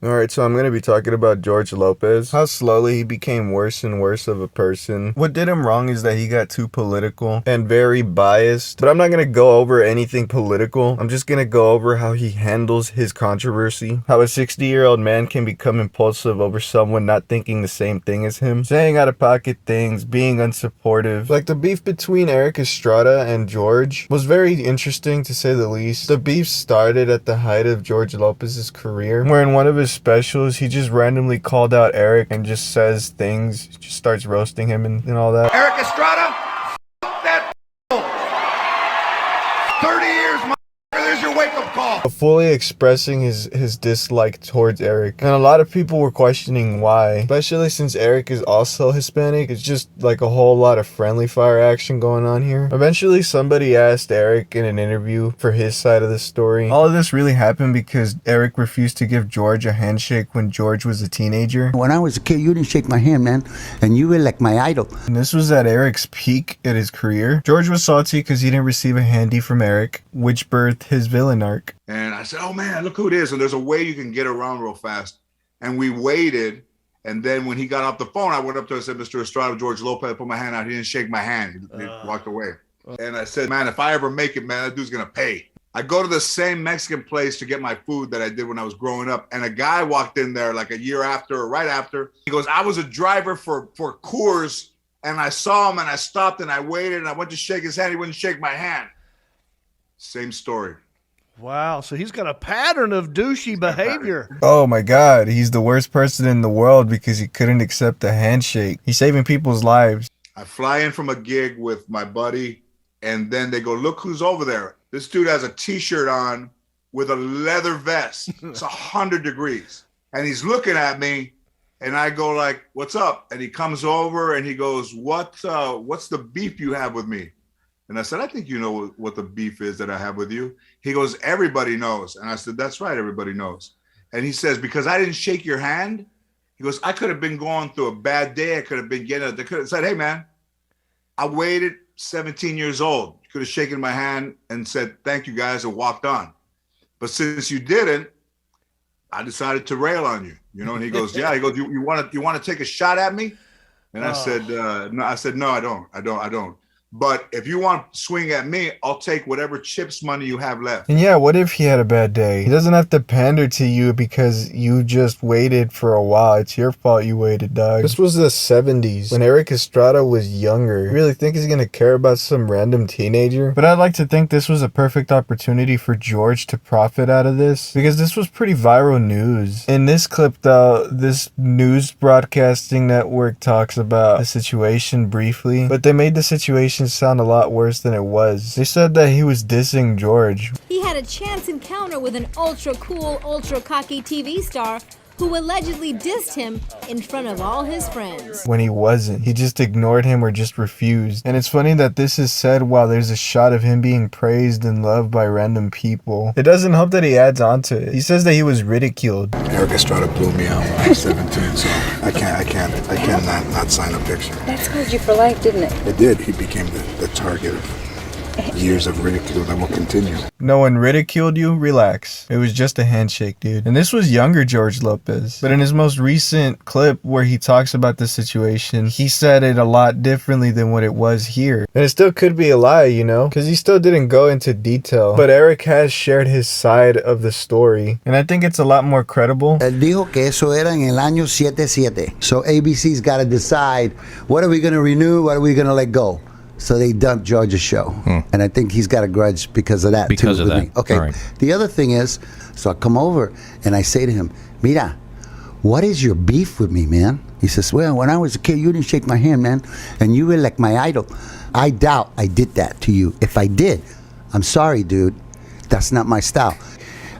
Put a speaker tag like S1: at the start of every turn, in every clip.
S1: Alright, so I'm going to be talking about George Lopez, how slowly he became worse and worse of a person. What did him wrong is that he got too political and very biased, but I'm not going to go over anything political. I'm just going to go over how he handles his controversy, how a 60-year-old man can become impulsive over someone not thinking the same thing as him, saying out-of-pocket things, being unsupportive. Like the beef between Erik Estrada and George was very interesting to say the least. The beef started at the height of George Lopez's career, where in one of his specials, he just randomly called out Erik and just says things, just starts roasting him and all that.
S2: Erik Estrada, that 30 years, there's your wake-up call.
S1: Fully expressing his dislike towards Erik. And a lot of people were questioning why, especially since Erik is also Hispanic. It's just like a whole lot of friendly fire action going on here. Eventually, somebody asked Erik in an interview for his side of the story. All of this really happened because Erik refused to give George a handshake when George was a teenager.
S3: When I was a kid, you didn't shake my hand, man, and you were like my idol.
S1: And this was at Erik's peak at his career. George was salty because he didn't receive a handy from Erik, which birthed his villain arc.
S2: And I said, oh man, look who it is. And there's a way you can get around real fast. And we waited. And then when he got off the phone, I went up to him and said, Mr. Estrada, George Lopez, I put my hand out. He didn't shake my hand. He walked away. And I said, man, if I ever make it, man, that dude's going to pay. I go to the same Mexican place to get my food that I did when I was growing up. And a guy walked in there like a year after or right after. He goes, I was a driver for Coors. And I saw him and I stopped and I waited and I went to shake his hand. He wouldn't shake my hand. Same story.
S4: Wow, so he's got a pattern of douchey behavior.
S1: Oh my god, he's the worst person in the world because he couldn't accept a handshake. He's saving people's lives.
S2: I fly in from a gig with my buddy, and then they go, look who's over there. This dude has a t-shirt on with a leather vest. It's 100 degrees. And he's looking at me, and I go like, what's up? And he comes over and he goes, what's the beef you have with me? And I said, I think you know what the beef is that I have with you. He goes, everybody knows. And I said, that's right, everybody knows. And he says, because I didn't shake your hand, he goes, I could have been going through a bad day. I could have been getting it. They could have said, hey, man, I waited 17 years old. You could have shaken my hand and said, thank you, guys, and walked on. But since you didn't, I decided to rail on you. You know, and he goes, yeah. He goes, you want to take a shot at me? And I said, no. I said, no, I don't. But if you want to swing at me, I'll take whatever chips money you have left.
S1: And yeah, what if he had a bad day? He doesn't have to pander to you because you just waited for a while. It's your fault you waited, dog. This was the 70s when Erik Estrada was younger. You really think he's gonna care about some random teenager? But I'd like to think this was a perfect opportunity for George to profit out of this because this was pretty viral news. In this clip though, this news broadcasting network talks about the situation briefly, but they made the situation sound a lot worse than it was. They said that he was dissing George.
S5: He had a chance encounter with an ultra cool, ultra cocky TV star who allegedly dissed him in front of all his friends.
S1: When he wasn't. He just ignored him or just refused. And it's funny that this is said while there's a shot of him being praised and loved by random people. It doesn't help that he adds on to it. He says that he was ridiculed.
S6: Erik Estrada blew me out when I was 17, so I can't not sign a picture.
S7: That scarred you for life, didn't it?
S6: It did. He became the target of years of ridicule that will continue.
S1: No one ridiculed you? Relax. It was just a handshake, dude. And this was younger George Lopez. But in his most recent clip where he talks about the situation, he said it a lot differently than what it was here. And it still could be a lie, you know? Because he still didn't go into detail. But Erik has shared his side of the story. And I think it's a lot more credible.
S3: Él dijo que eso era en el año 77. So ABC's got to decide, what are we going to renew? What are we going to let go? So they dumped George's show. And I think he's got a grudge because of that.
S8: Because
S3: too,
S8: of that.
S3: Me. Okay.
S8: Right.
S3: The other thing is, so I come over and I say to him, Mira, what is your beef with me, man? He says, well, when I was a kid, you didn't shake my hand, man. And you were like my idol. I doubt I did that to you. If I did, I'm sorry, dude. That's not my style.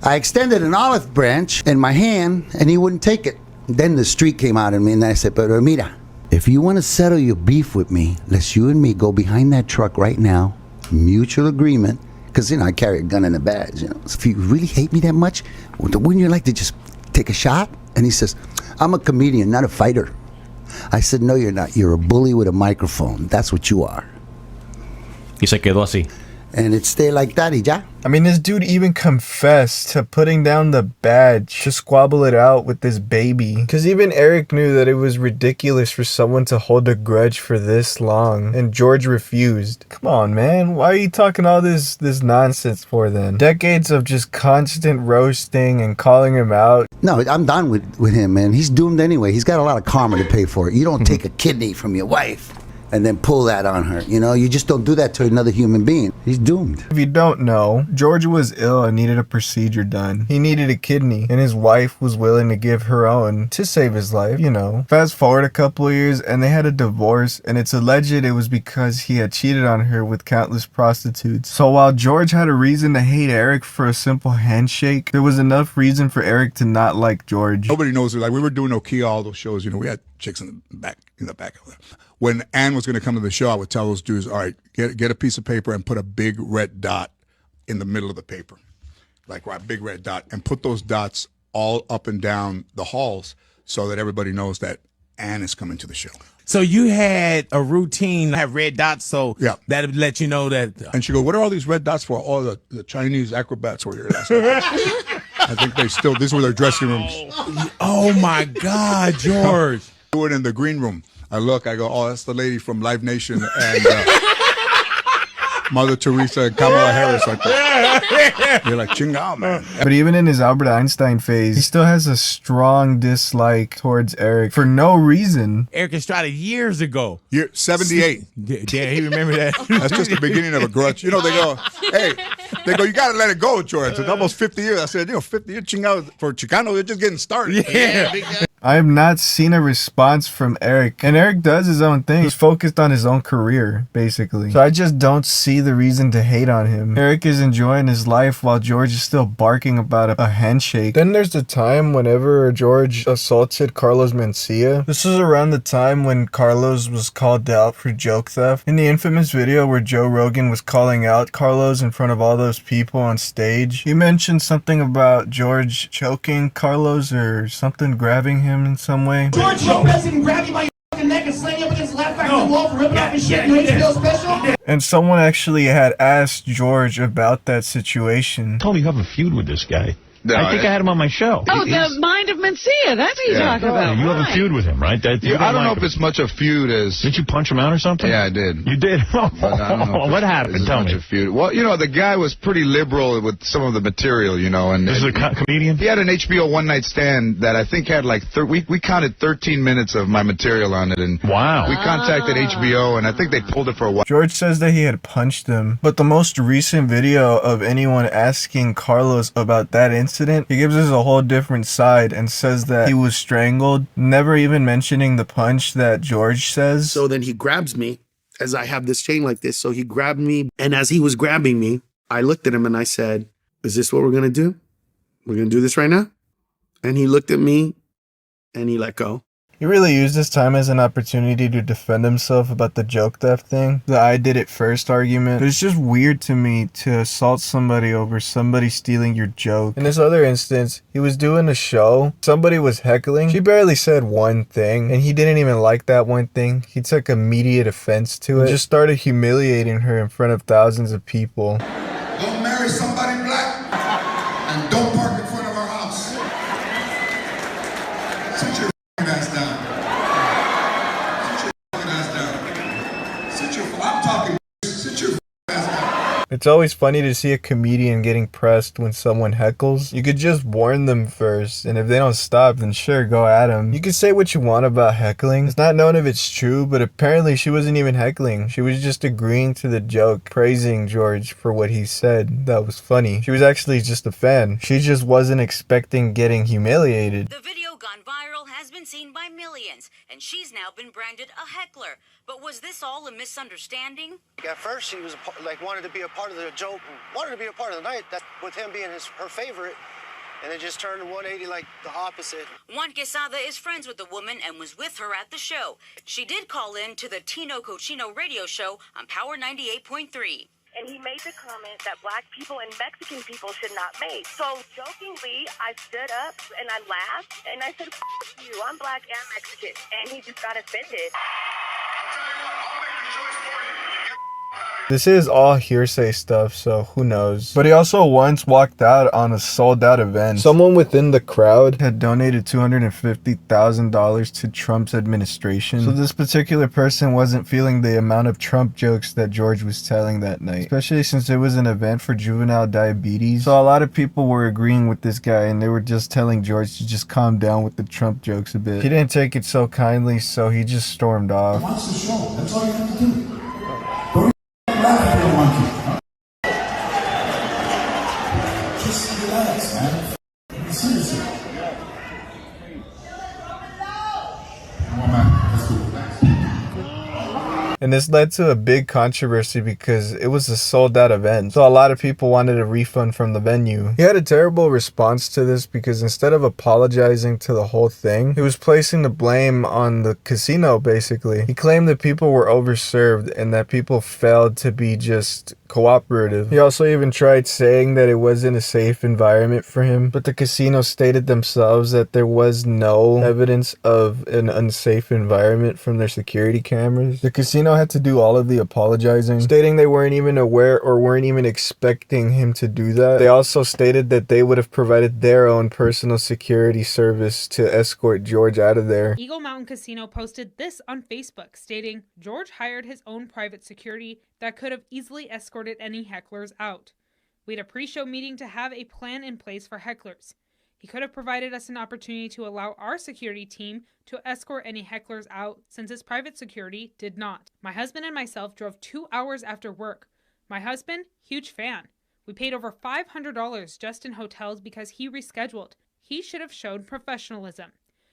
S3: I extended an olive branch in my hand and he wouldn't take it. Then the street came out at me and I said, pero mira, if you want to settle your beef with me, let's you and me go behind that truck right now, mutual agreement, because, you know, I carry a gun and a badge, you know. So if you really hate me that much, wouldn't you like to just take a shot? And he says, I'm a comedian, not a fighter. I said, no, you're not. You're a bully with a microphone. That's what you are.
S8: Y se quedó así.
S3: And it stayed like that, y ya.
S1: I mean, this dude even confessed to putting down the badge to squabble it out with this baby. Because even Erik knew that it was ridiculous for someone to hold a grudge for this long. And George refused. Come on, man. Why are you talking all this nonsense for then? Decades of just constant roasting and calling him out.
S3: No, I'm done with him, man. He's doomed anyway. He's got a lot of karma to pay for it. You don't take a kidney from your wife and then pull that on her. You know, you just don't do that to another human being. He's doomed.
S1: If you don't know, George was ill and needed a procedure done. He needed a kidney, and his wife was willing to give her own to save his life, you know. Fast forward a couple of years, and they had a divorce, and it's alleged it was because he had cheated on her with countless prostitutes. So while George had a reason to hate Erik for a simple handshake, there was enough reason for Erik to not like George.
S6: Nobody knows. Like, we were doing Nokia, all those shows. You know, we had chicks in the back of it. When Ann was going to come to the show, I would tell those dudes, all right, get a piece of paper and put a big red dot in the middle of the paper, like a big red dot, and put those dots all up and down the halls so that everybody knows that Ann is coming to the show.
S8: So you had a routine, have red dots, so
S6: yeah,
S8: that would let you know that.
S6: And she goes, what are all these red dots for? All the Chinese acrobats were here last night. I think these were their dressing rooms.
S8: Oh, my God, George.
S6: Do it in the green room. I go, oh, that's the lady from Live Nation and Mother Teresa and Kamala Harris. You're like, chingao, man.
S1: But even in his Albert Einstein phase, he still has a strong dislike towards Erik for no reason.
S8: Erik Estrada years ago.
S6: 78.
S8: Yeah, he remember that.
S6: That's just the beginning of a grudge. You know, they go, you got to let it go, George. It's almost 50 years. I said, 50 years chingao for Chicano, you're just getting started.
S8: Yeah.
S1: I have not seen a response from Erik. And Erik does his own thing. He's focused on his own career, basically. So I just don't see the reason to hate on him. Erik is enjoying his life while George is still barking about a handshake. Then there's the time whenever George assaulted Carlos Mencia. This was around the time when Carlos was called out for joke theft. In the infamous video where Joe Rogan was calling out Carlos in front of all those people on stage, he mentioned something about George choking Carlos or something, grabbing him in some way.
S9: George Lopez didn't grab you by your fucking neck and slam you up against the left back of the wall for ripping off his shit and HBO special?
S1: And someone actually had asked George about that situation.
S10: Told me you have a feud with this guy. No, I think I had him on my show.
S11: Oh, the Mind of Mencia. That's what you're talking about.
S10: You have a feud with him, right?
S12: I don't know if it's much a feud as...
S10: Didn't you punch him out or something?
S12: Yeah, I did.
S10: You did? What happened? Tell me.
S12: Feud. Well, the guy was pretty liberal with some of the material, and...
S10: This is a comedian?
S12: He had an HBO one-night stand that I think had like... We counted 13 minutes of my material on it, and...
S10: Wow.
S12: We contacted HBO, and I think they pulled it for a while.
S1: George says that he had punched him, but the most recent video of anyone asking Carlos about that incident, he gives us a whole different side and says that he was strangled, never even mentioning the punch that George says.
S13: So then he grabs me as I have this chain like this. So he grabbed me, and as he was grabbing me, I looked at him and I said, is this what we're going to do? We're going to do this right now? And he looked at me and he let go.
S1: He really used this time as an opportunity to defend himself about the joke theft thing, the I did it first argument. But it's just weird to me to assault somebody over somebody stealing your joke. In this other instance, he was doing a show, somebody was heckling, she barely said one thing, and he didn't even like that one thing. He took immediate offense to it, just started humiliating her in front of thousands of people.
S14: Don't marry somebody black, and don't park in front of our house. Sit your ass down.
S1: It's always funny to see a comedian getting pressed when someone heckles. You could just warn them first, and if they don't stop, then sure, go at them. You can say what you want about heckling. It's not known if it's true, but apparently she wasn't even heckling. She was just agreeing to the joke, praising George for what he said. That was funny. She was actually just a fan. She just wasn't expecting getting humiliated.
S15: The video gone viral has been seen by millions, and she's now been branded a heckler. But was this all a misunderstanding?
S16: At first, she was wanted to be a part of the joke, wanted to be a part of the night, that with him being her favorite, and it just turned 180 like the opposite.
S15: Juan Quesada is friends with the woman and was with her at the show. She did call in to the Tino Cochino radio show on Power 98.3.
S17: And he made the comment that black people and Mexican people should not mate. So jokingly, I stood up and I laughed and I said, "F you, I'm black and Mexican." And he just got offended.
S1: This is all hearsay stuff, so who knows. But he also once walked out on a sold-out event. Someone within the crowd had donated $250,000 to Trump's administration. So this particular person wasn't feeling the amount of Trump jokes that George was telling that night, especially since it was an event for juvenile diabetes. So a lot of people were agreeing with this guy, and they were just telling George to just calm down with the Trump jokes a bit. He didn't take it so kindly, so he just stormed off.
S14: Watch the show. That's all you have to do. Don't laugh if you don't want to. Just relax, man. Seriously. Come on, man. Let's go.
S1: And this led to a big controversy because it was a sold-out event. So a lot of people wanted a refund from the venue. He had a terrible response to this because instead of apologizing to the whole thing, he was placing the blame on the casino, basically. He claimed that people were overserved and that people failed to be just cooperative. He also even tried saying that it wasn't a safe environment for him, but the casino stated themselves that there was no evidence of an unsafe environment from their security cameras. The casino had to do all of the apologizing, stating they weren't even aware or weren't even expecting him to do that. They also stated that they would have provided their own personal security service to escort George out of there.
S18: Eagle Mountain Casino posted this on Facebook, stating, George hired his own private security that could have easily escorted any hecklers out. We had a pre-show meeting to have a plan in place for hecklers. He could have provided us an opportunity to allow our security team to escort any hecklers out, since his private security did not. My husband and myself drove 2 hours after work. My husband, huge fan. We paid over $500 just in hotels because he rescheduled. He should have showed professionalism.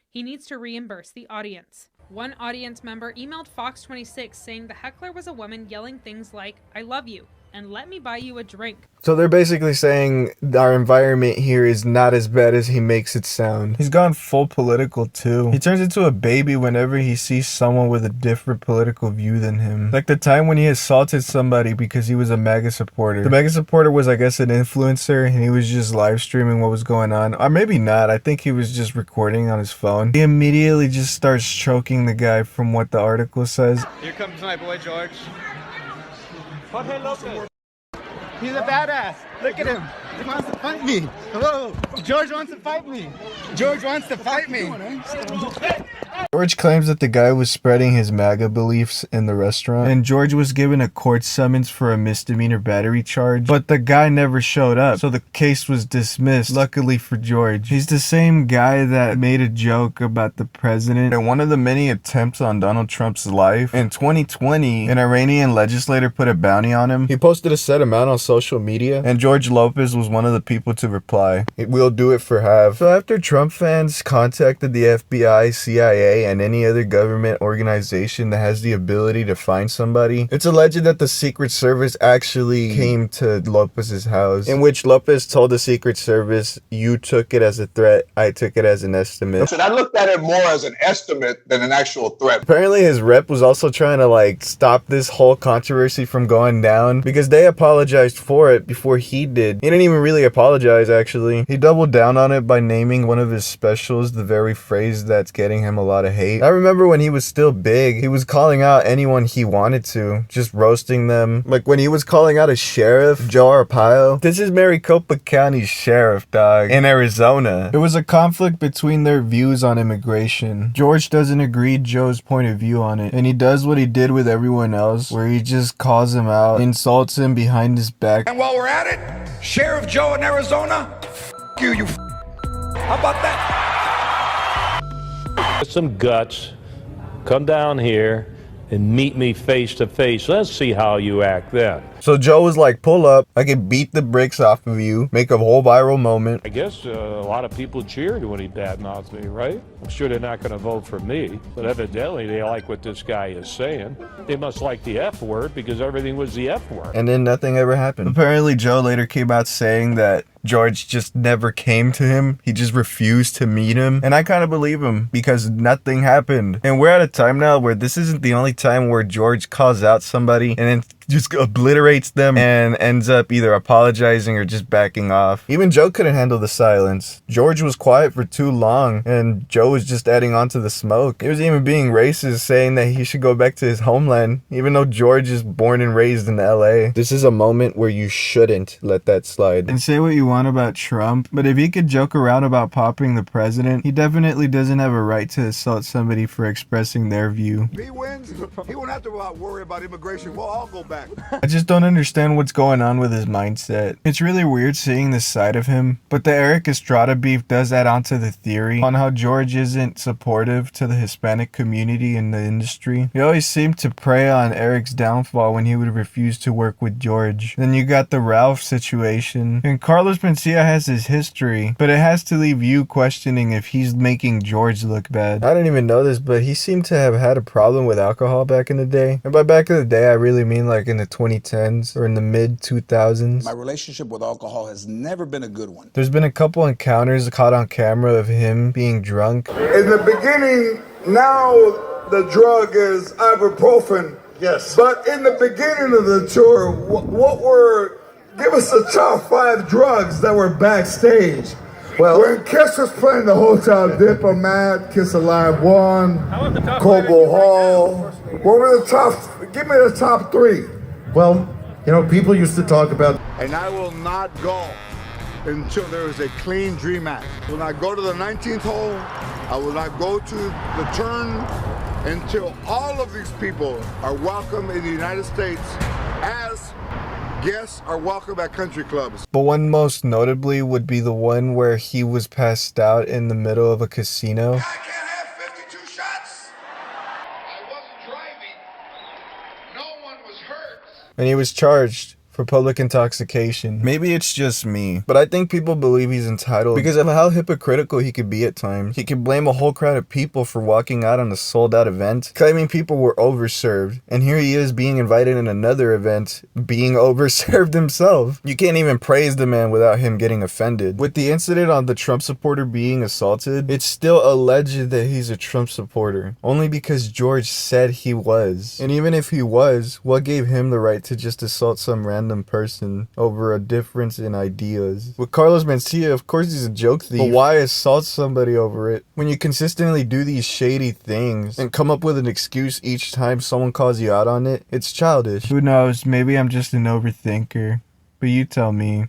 S18: He needs to reimburse the audience. One audience member emailed Fox 26 saying the heckler was a woman yelling things like, I love you, and let me buy you a drink.
S1: So they're basically saying our environment here is not as bad as he makes it sound. He's gone full political too. He turns into a baby whenever he sees someone with a different political view than him. Like the time when he assaulted somebody because he was a MAGA supporter. The MAGA supporter was, I guess, an influencer, and he was just live streaming what was going on. Or maybe not. I think he was just recording on his phone. He immediately just starts choking the guy from what the article says.
S19: Here comes my boy George. Jorge Lopez. He's a badass. Look at him. He wants to fight me. Hello. George wants to fight me. George wants to fight me.
S1: George claims that the guy was spreading his MAGA beliefs in the restaurant, and George was given a court summons for a misdemeanor battery charge, but the guy never showed up, so the case was dismissed, luckily for George. He's the same guy that made a joke about the president in one of the many attempts on Donald Trump's life. In 2020, an Iranian legislator put a bounty on him. He posted a set amount on social media, and George Lopez was one of the people to reply, "We'll do it for half." So after Trump fans contacted the FBI, CIA, and any other government organization that has the ability to find somebody, it's alleged that the Secret Service actually came to Lopez's house, in which Lopez told the Secret Service, "You took it as a threat, I took it as an estimate."
S2: Listen, I looked at it more as an estimate than an actual threat.
S1: Apparently his rep was also trying to stop this whole controversy from going down, because they apologized for it before he did. He didn't even really apologize, actually. He doubled down on it by naming one of his specials the very phrase that's getting him a lot of hate. I remember when he was still big, he was calling out anyone he wanted to, just roasting them. Like when he was calling out a sheriff, Joe Arpaio. This is Maricopa County's sheriff, dog, in Arizona. There was a conflict between their views on immigration. George doesn't agree Joe's point of view on it, and he does what he did with everyone else, where he just calls him out, insults him behind his back.
S20: And while we're at it, Sheriff Joe in Arizona, you how about that?
S21: Some guts, come down here and meet me face to face. Let's see how you act then.
S1: So Joe was like, pull up, I can beat the brakes off of you, make a whole viral moment.
S21: I guess a lot of people cheered when he badmouthed me, right? I'm sure they're not going to vote for me, but evidently they like what this guy is saying. They must like the F word because everything was the F word.
S1: And then nothing ever happened. Apparently Joe later came out saying that George just never came to him. He just refused to meet him. And I kind of believe him because nothing happened. And we're at a time now where this isn't the only time where George calls out somebody and then just obliterates them and ends up either apologizing or just backing off. Even Joe couldn't handle the silence. George was quiet for too long, and Joe was just adding on to the smoke. He was even being racist, saying that he should go back to his homeland, even though George is born and raised in LA. This is a moment where you shouldn't let that slide. And say what you want about Trump, but if he could joke around about popping the president, he definitely doesn't have a right to assault somebody for expressing their view.
S2: If he wins, he won't have to worry about immigration. We'll all go back.
S1: I just don't understand what's going on with his mindset. It's really weird seeing this side of him, but the Erik Estrada beef does add on to the theory on how George isn't supportive to the Hispanic community in the industry. He always seemed to prey on Eric's downfall when he would refuse to work with George. Then you got the Ralph situation, and Carlos Mencia has his history, but it has to leave you questioning if he's making George look bad. I didn't even know this, but he seemed to have had a problem with alcohol back in the day. And by back in the day, I really mean like in the 2010s or in the mid 2000s.
S20: My relationship with alcohol has never been a good one.
S1: There's been a couple encounters caught on camera of him being drunk.
S14: In the beginning, now the drug is ibuprofen. Yes. But in the beginning of the tour, give us the top 5 drugs that were backstage. Well, when Kiss was playing the Hotel Diplomat, Kiss Alive 1, Cobo Hall, what were the top, give me the top 3.
S4: Well, you know, people used to talk about...
S2: And I will not go until there is a clean dream match. I will not go to the 19th hole. I will not go to the turn until all of these people are welcome in the United States as guests are welcome at country clubs.
S1: But one most notably would be the one where he was passed out in the middle of a casino.
S14: I can't have 52 shots. I wasn't driving. No one was hurt.
S1: And he was charged for public intoxication. Maybe it's just me, but I think people believe he's entitled because of how hypocritical he could be at times. He could blame a whole crowd of people for walking out on a sold out event, claiming people were overserved, and here he is being invited in another event, being overserved himself. You can't even praise the man without him getting offended. With the incident on the Trump supporter being assaulted, it's still alleged that he's a Trump supporter, only because George said he was. And even if he was, what gave him the right to just assault some random person over a difference in ideas? With Carlos Mencia, of course he's a joke thief, but why assault somebody over it? When you consistently do these shady things and come up with an excuse each time someone calls you out on it, it's childish. Who knows, maybe I'm just an overthinker, but you tell me.